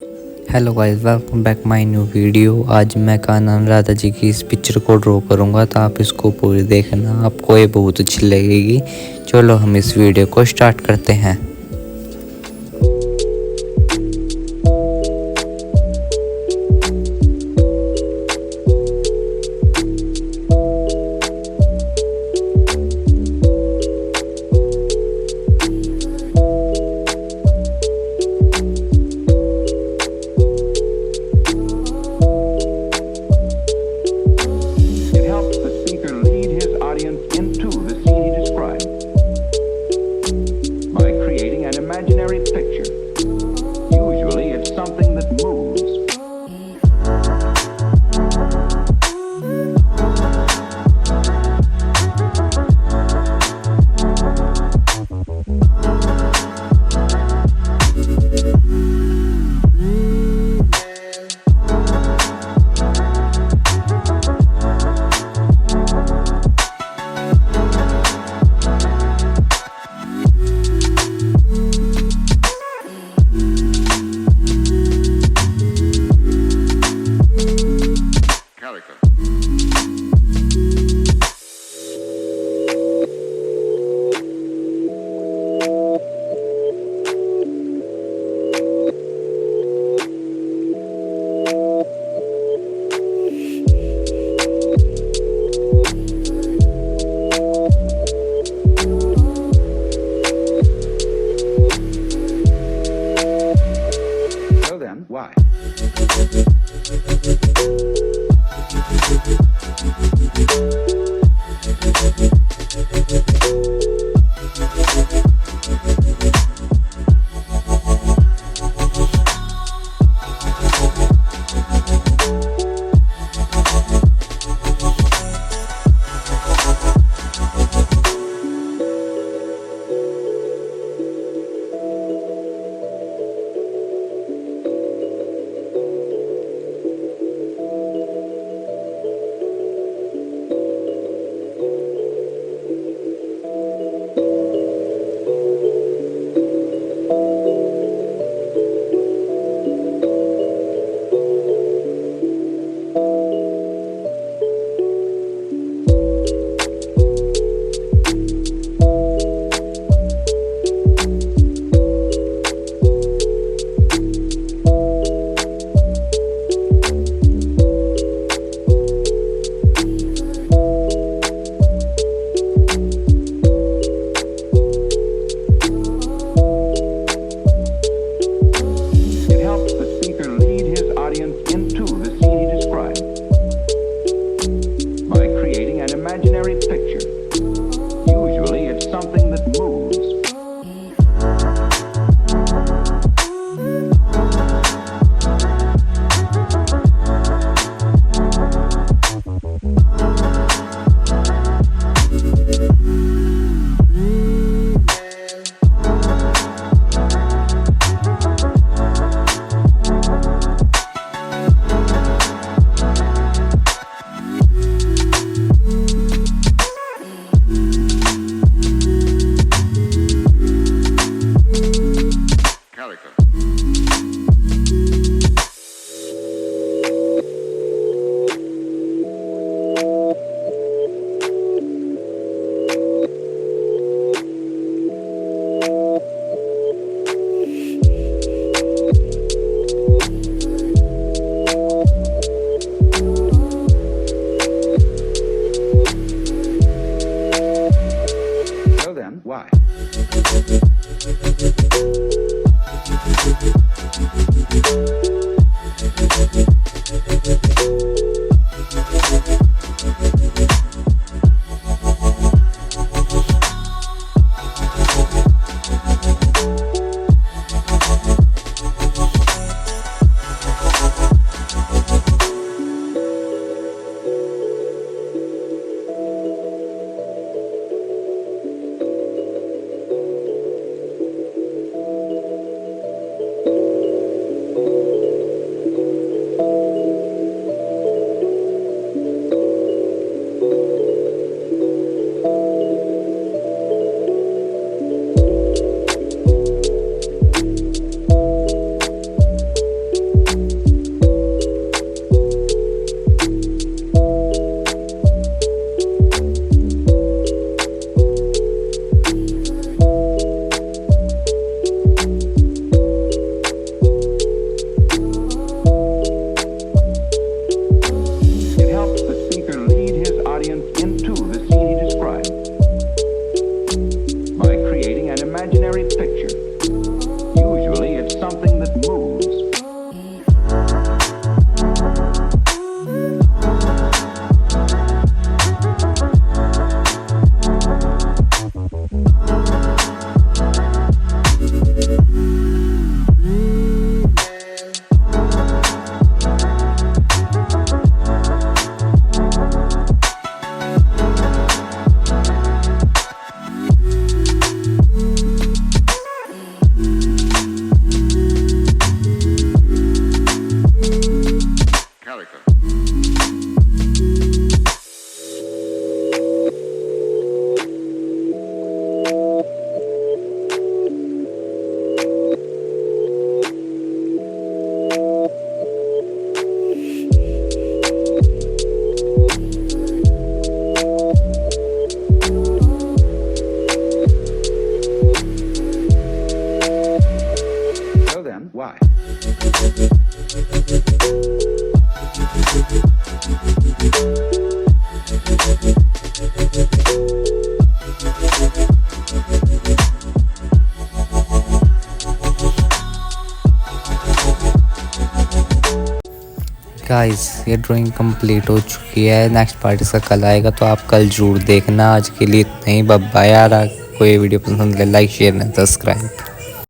Hello guys, welcome back my new video. आज मैं कान्हा राधा जी की इस पिक्चर को ड्रॉ करूंगा, तो आप इसको पूरी देखना, आपको ये बहुत अच्छी लगेगी। चलो हम इस वीडियो को स्टार्ट करते हैं। It helps the speaker lead his audience into the scene he described by creating an imaginary picture. Usually, it's something that moves. So then, why? Why? Guys ये ड्राइंग कंप्लीट हो चुकी है। Next part इसका कल आएगा, तो आप कल जरूर देखना। आज के लिए इतना ही, बाय बाय। यार कोई वीडियो पसंद है लाइक शेयर एंड सब्सक्राइब।